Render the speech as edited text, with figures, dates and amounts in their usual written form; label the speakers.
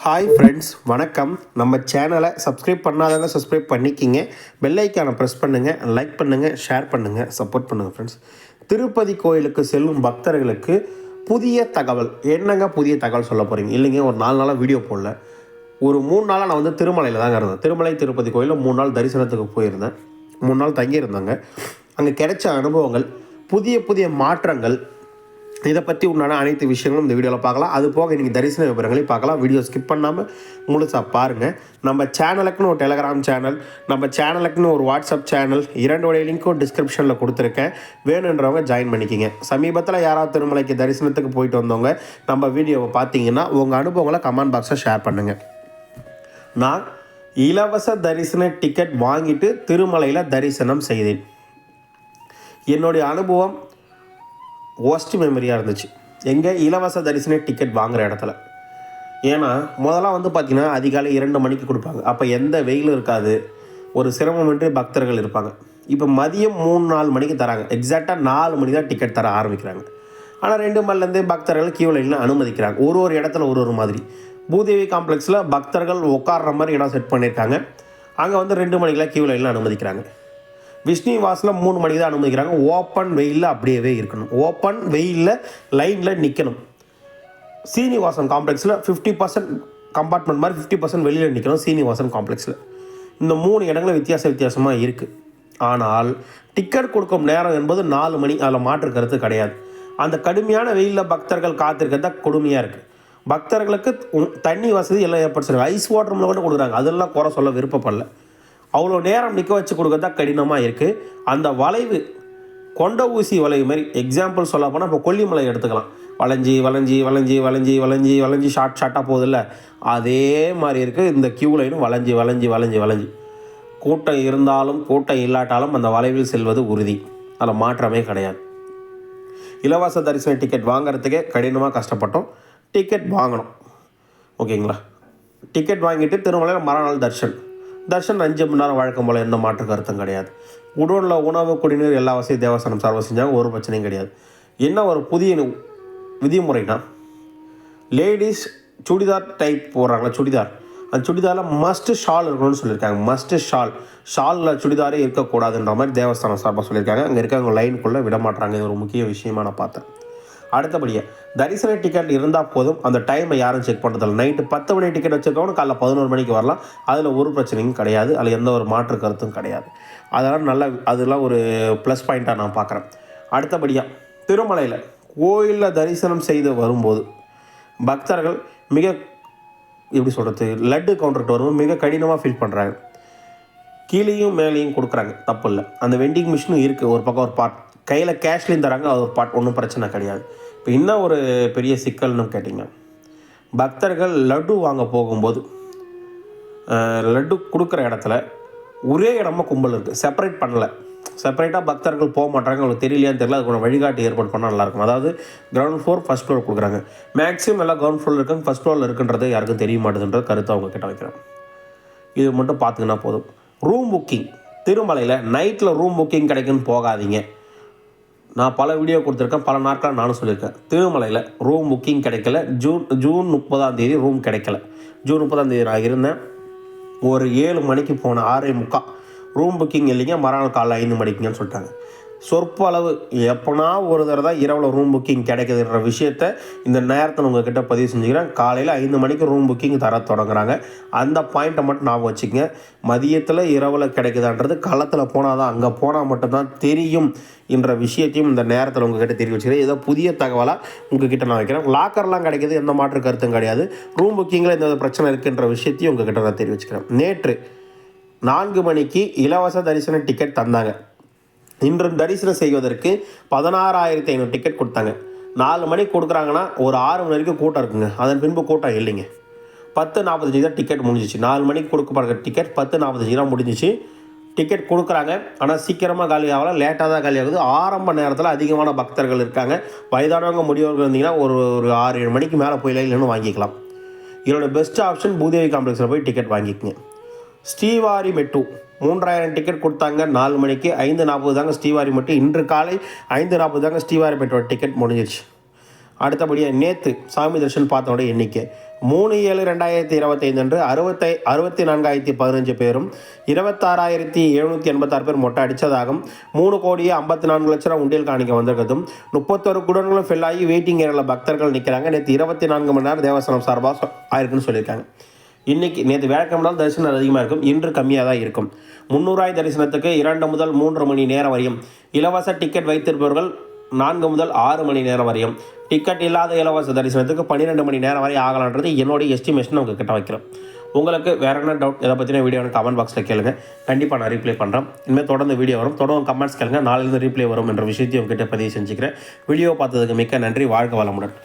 Speaker 1: Hi friends, வணக்கம். நம்ம சேனலை சப்ஸ்கிரைப் பண்ணாதவங்க சப்ஸ்கிரைப் பண்ணிக்கிங்க. பெல் ஐக்கானை ப்ரெஸ் பண்ணுங்கள், லைக் பண்ணுங்கள், ஷேர் பண்ணுங்கள், சப்போர்ட் பண்ணுங்கள் ஃப்ரெண்ட்ஸ். திருப்பதி கோயிலுக்கு செல்லும் பக்தர்களுக்கு புதிய தகவல். என்னங்க புதிய தகவல் சொல்ல போகிறீங்க? இல்லைங்க, ஒரு 4 நாளாக வீடியோ போடல. ஒரு 3 நாளாக நான் திருமலையில் தாங்க இருந்தேன். திருமலை திருப்பதி கோயிலில் 3 நாள் தரிசனத்துக்கு போயிருந்தேன். 3 நாள் தங்கியிருந்தாங்க. அங்கே கிடைச்ச அனுபவங்கள், புதிய புதிய மாற்றங்கள், இதை பற்றி உண்டான அனைத்து விஷயங்களும் இந்த வீடியோவில் பார்க்கலாம். அது போக நீங்கள் தரிசன விவரங்களையும் பார்க்கலாம். வீடியோ ஸ்கிப் பண்ணாமல் முழுசாக பாருங்கள். நம்ம சேனலுக்குன்னு ஒரு டெலகிராம் சேனல், நம்ம சேனலுக்குன்னு ஒரு வாட்ஸ்அப் சேனல், 2 லிங்க்கும் டிஸ்கிரிப்ஷனில் கொடுத்துருக்கேன். வேணுன்றவங்க ஜாயின் பண்ணிக்கிங்க. சமீபத்தில் யாராவது திருமலைக்கு தரிசனத்துக்கு போயிட்டு வந்தவங்க நம்ம வீடியோவை பார்த்தீங்கன்னா உங்கள் அனுபவங்களை கமெண்ட் பாக்ஸில் ஷேர் பண்ணுங்கள். நான் இலவச தரிசன டிக்கெட் வாங்கிட்டு திருமலையில் தரிசனம் செய்தேன். என்னுடைய அனுபவம் ஒஸ்ட் மெமரியாக இருந்துச்சு. எங்கே? இலவச தரிசன டிக்கெட் வாங்குகிற இடத்துல. ஏன்னா முதல்ல பார்த்திங்கன்னா அதிகாலை 2 மணிக்கு கொடுப்பாங்க. அப்போ எந்த வெயிலும் இருக்காது, ஒரு சிரமமின்றி பக்தர்கள் இருப்பாங்க. இப்போ மதியம் 3-4 மணிக்கு தராங்க. எக்ஸாக்டாக 4 மணி தான் டிக்கெட் தர ஆரம்பிக்கிறாங்க. ஆனால் 2 மணிலேருந்தே பக்தர்கள் கியூ லைனில் அனுமதிக்கிறாங்க. ஒரு இடத்துல ஒரு மாதிரி. பூதேவி காம்ப்ளெக்ஸில் பக்தர்கள் உட்கார்ற மாதிரி இடம் செட் பண்ணியிருக்காங்க. அங்கே 2 மணிக்கெலாம் கியூ லைனில் அனுமதிக்கிறாங்க. விஷ்ணுவாஸில் 3 மணிக்கு தான் அனுமதிக்கிறாங்க. ஓப்பன் வெயிலில் அப்படியே இருக்கணும். ஓப்பன் வெயிலில் லைனில் நிற்கணும். சீனிவாசன் காம்ப்ளெக்ஸில் 50% கம்பார்ட்மெண்ட் மாதிரி 50% வெளியில் நிற்கணும். சீனிவாசன் காம்ப்ளெக்ஸில் இந்த 3 இடங்களும் வித்தியாசமாக இருக்குது. ஆனால் டிக்கெட் கொடுக்கும் நேரம் என்பது 4 மணி. அதில் மாற்று கருத்து கிடையாது. அந்த கடுமையான வெயிலில் பக்தர்கள் காத்திருக்கிறது தான் கொடுமையாக இருக்குது. பக்தர்களுக்கு தண்ணி வசதி எல்லாம் ஏற்படுத்துறாங்க. ஐஸ் வாட்டர் கூட கொடுக்குறாங்க. அதெல்லாம் குறை சொல்ல விருப்பப்படல. அவ்வளோ நேரம் நிற்க வச்சு கொடுக்கறதா கடினமாக இருக்குது. அந்த வளைவு கொண்ட ஊசி வளைவு மாதிரி. எக்ஸாம்பிள் சொல்ல போனால் இப்போ கொல்லிமலை எடுத்துக்கலாம். வளைஞ்சி வளைஞ்சி வளைஞ்சி வளைஞ்சி வளைஞ்சி வளைஞ்சி ஷார்ட்டாக போகுதில்ல, அதே மாதிரி இருக்குது இந்த கியூ லைனும். வளைஞ்சி வளைஞ்சி வளைஞ்சி வளைஞ்சி கூட்டம் இருந்தாலும் கூட்டம் இல்லாட்டாலும் அந்த வளைவில் செல்வது உறுதி. அதில் மாற்றமே கிடையாது. இலவச தரிசன டிக்கெட் வாங்கிறதுக்கே கடினமாக கஷ்டப்பட்டோம். டிக்கெட் வாங்கணும், ஓகேங்களா? டிக்கெட் வாங்கிட்டு திருமலையில் மறுநாள் தர்ஷன் 5 மணி நேரம் வழக்கம் போல். எந்த மாற்று கருத்தும் கிடையாது. உடலில் உணவு, குடிநீர் எல்லா வசதியும் தேவஸ்தானம் சார்பாக செஞ்சாங்க. ஒரு பிரச்சனையும் கிடையாது. என்ன ஒரு புதிய விதிமுறைனா, லேடிஸ் சுடிதார் டைப் போடுறாங்களா, சுடிதார், அந்த சுடிதாரில் மஸ்ட்டு ஷால் இருக்கணும்னு சொல்லியிருக்காங்க. மஸ்ட்டு ஷாலில் சுடிதாரே இருக்கக்கூடாதுன்ற மாதிரி தேவஸ்தானம் சார்பாக சொல்லியிருக்காங்க. அங்கே இருக்கவங்க லைனுக்குள்ளே விட மாட்டாங்க. இது ஒரு முக்கிய விஷயமாக நான் பார்த்தேன். அடுத்தபடியாக தரிசன டிக்கெட் இருந்தால் போதும். அந்த டைமை யாரும் செக் பண்ணுறதில்ல. நைட்டு 10 மணி டிக்கெட் வச்சுருக்கவங்க காலைல 11 மணிக்கு வரலாம். அதில் ஒரு பிரச்சனையும் கிடையாது. அதில் எந்த ஒரு மாற்று கருத்தும் கிடையாது. அதெல்லாம் அதெல்லாம் ஒரு ப்ளஸ் பாயிண்ட்டாக நான் பார்க்குறேன். அடுத்தபடியாக திருமலையில் கோயிலில் தரிசனம் செய்து வரும்போது பக்தர்கள் எப்படி சொல்கிறது, லட்டு கவுண்டர்கிட்ட வரும்போது மிக கடினமாக ஃபீல் பண்ணுறாங்க. கீழேயும் மேலேயும் கொடுக்குறாங்க, தப்பு இல்லை. அந்த வெண்டிங் மிஷினும் இருக்குது. ஒரு பக்கம் ஒரு பார்ட் கையில் கேஷ்லேயும் தராங்க. அது ஒரு பார்ட், ஒன்றும் பிரச்சனை கிடையாது. இப்போ இன்னும் ஒரு பெரிய சிக்கல்னு கேட்டிங்க, பக்தர்கள் லட்டு வாங்க போகும்போது லட்டு கொடுக்குற இடத்துல ஒரே இடமா கும்பல் இருக்குது. செப்பரேட் பண்ணலை. செப்பரேட்டாக பக்தர்கள் போக மாட்டாங்க. அவங்களுக்கு தெரியலையான்னு தெரியல. அதுக்கு வழிகாட்டி ஏற்பாடு பண்ணால் நல்லாயிருக்கும். அதாவது கிரவுண்ட் ஃப்ளோர், ஃபஸ்ட் ஃப்ளோர் கொடுக்குறாங்க. மேக்ஸிமம் எல்லாம் கிரவுண்ட் ஃப்ளோரில் இருக்காங்க. ஃபஸ்ட் ஃப்ளோரில் இருக்குன்றது யாருக்கும் தெரிய மாட்டேதுன்ற கருத்தை அவங்க கிட்ட வைக்கிறேன். இது மட்டும் பார்த்துக்கினா போதும். ரூம் புக்கிங் திருமலையில் நைட்டில் ரூம் புக்கிங் கிடைக்குன்னு போகாதீங்க. நான் பல வீடியோ கொடுத்துருக்கேன், பல நாட்கள் நானும் சொல்லியிருக்கேன். திருமலையில் ரூம் புக்கிங் கிடைக்கல. ஜூன் 30 ரூம் கிடைக்கல. ஜூன் 30 நான் இருந்தேன். ஒரு 7 மணிக்கு போனேன். 6:45 ரூம் புக்கிங் இல்லைங்க, மறுநாள் காலைல 5 மணிக்குங்கன்னு சொல்லிட்டாங்க. சொற்ப அளவு எப்போனா ஒரு தடவை தான் இரவில் ரூம் புக்கிங் கிடைக்குதுன்ற விஷயத்த இந்த நேரத்தில் உங்கள்கிட்ட பதிவு செஞ்சுக்கிறேன். காலையில் 5 மணிக்கு ரூம் புக்கிங் தர தொடங்குறாங்க. அந்த பாயிண்ட்டை மட்டும் ஞாபகம் வச்சுக்கங்க. மதியத்தில் இரவில் கிடைக்குதான்றது களத்தில் போனால் தான், அங்கே போனால் மட்டும்தான் தெரியும் என்ற விஷயத்தையும் இந்த நேரத்தில் உங்கள்கிட்ட தெரிய வச்சுக்கிறேன். ஏதோ புதிய தகவலாக உங்கள்கிட்ட நான் வைக்கிறேன். லாக்கர்லாம் கிடைக்கிது, எந்த மாற்று கருத்தும் கிடையாது. ரூம் புக்கிங்கில் எந்த பிரச்சனை இருக்குன்ற விஷயத்தையும் உங்கள்கிட்ட நான் தெரிய வச்சுக்கிறேன். நேற்று 4 மணிக்கு இலவச தரிசன டிக்கெட் தந்தாங்க. இன்று தரிசனம் செய்வதற்கு 16,500 டிக்கெட் கொடுத்தாங்க. 4 மணிக்கு கொடுக்குறாங்கன்னா ஒரு 6 மணி வரைக்கும் கூட்டம் இருக்குங்க. அதன் பின்பு கூட்டம் இல்லைங்க. 10:45 தான் டிக்கெட் முடிஞ்சிச்சு. 4 மணிக்கு கொடுக்கப்படுற டிக்கெட் 10:45 தான் முடிஞ்சிச்சு. டிக்கெட் கொடுக்குறாங்க, ஆனால் சீக்கிரமாக காலி ஆகலாம், லேட்டாக தான் காலி ஆகுது. ஆரம்ப நேரத்தில் அதிகமான பக்தர்கள் இருக்காங்க. வயதானவங்க, முதியோர்கள் இருந்தீங்கன்னா ஒரு 6-7 மணிக்கு மேலே போய் லைன்லன்னு வாங்கிக்கலாம். இதோட பெஸ்ட் ஆப்ஷன் பூதேவி காம்ப்ளெக்ஸில் போய் டிக்கெட் வாங்கிக்கங்க. ஸ்ரீவாரி மெட்டு 3000 டிக்கெட் கொடுத்தாங்க 4 மணிக்கு. 5:40 தாங்க ஸ்ரீவாரி மெட்டு. இன்று காலை 5:40 தாங்க ஸ்ரீவாரி மெட்டோட டிக்கெட் முடிஞ்சிருச்சு. அடுத்தபடியாக நேற்று சாமி தரிசனம் பார்த்தோட எண்ணிக்கை 3/7/2025 அன்று 64,015 பேரும் 26,786 பேர் மொட்டை அடித்ததாகவும் 3,54,00,000 உண்டியல் காணிக்க வந்திருக்கிறதும் 31 குடங்களும் ஃபில் ஆகி வெயிட்டிங் ஏரியாவில் பக்தர்கள் நிற்கிறாங்க. நேற்று 24 மணி நேரம் தேவஸ்தானம் சார்பாக ஆயிருக்குன்னு சொல்லியிருக்காங்க. இன்றைக்கி நேற்று வேலைக்கிழமை தரிசனம் அதிகமாக இருக்கும், இன்று கம்மியாக தான் இருக்கும். 300 தரிசனத்துக்கு 2 முதல் 3 மணி நேரம் வரையும், இலவச டிக்கெட் வைத்திருப்பவர்கள் 4 முதல் 6 மணி நேரம் வரையும், டிக்கெட் இல்லாத இலவச தரிசனத்துக்கு 12 மணி நேரம் வரை ஆகலான்றது என்னுடைய எஸ்டிமேஷன் உங்கள் கிட்ட வைக்கிறோம். உங்களுக்கு வேறு என்ன டவுட் இதை பற்றின வீடியோ எனக்கு கமெண்ட் பாக்ஸில் கேளுங்க, கண்டிப்பாக நான் ரீப்ளை பண்ணுறேன். இனிமேல் தொடர்ந்து வீடியோ வரும், தொடர்ந்து கமெண்ட்ஸ் கேளுங்க, நாளையிலிருந்து ரீப்ளை வரும் என்ற விஷயத்தையும் உங்ககிட்ட பதிவு செஞ்சுக்கிறேன். வீடியோ பார்த்ததுக்கு மிக்க நன்றி. வாழ்க வளமுடன்.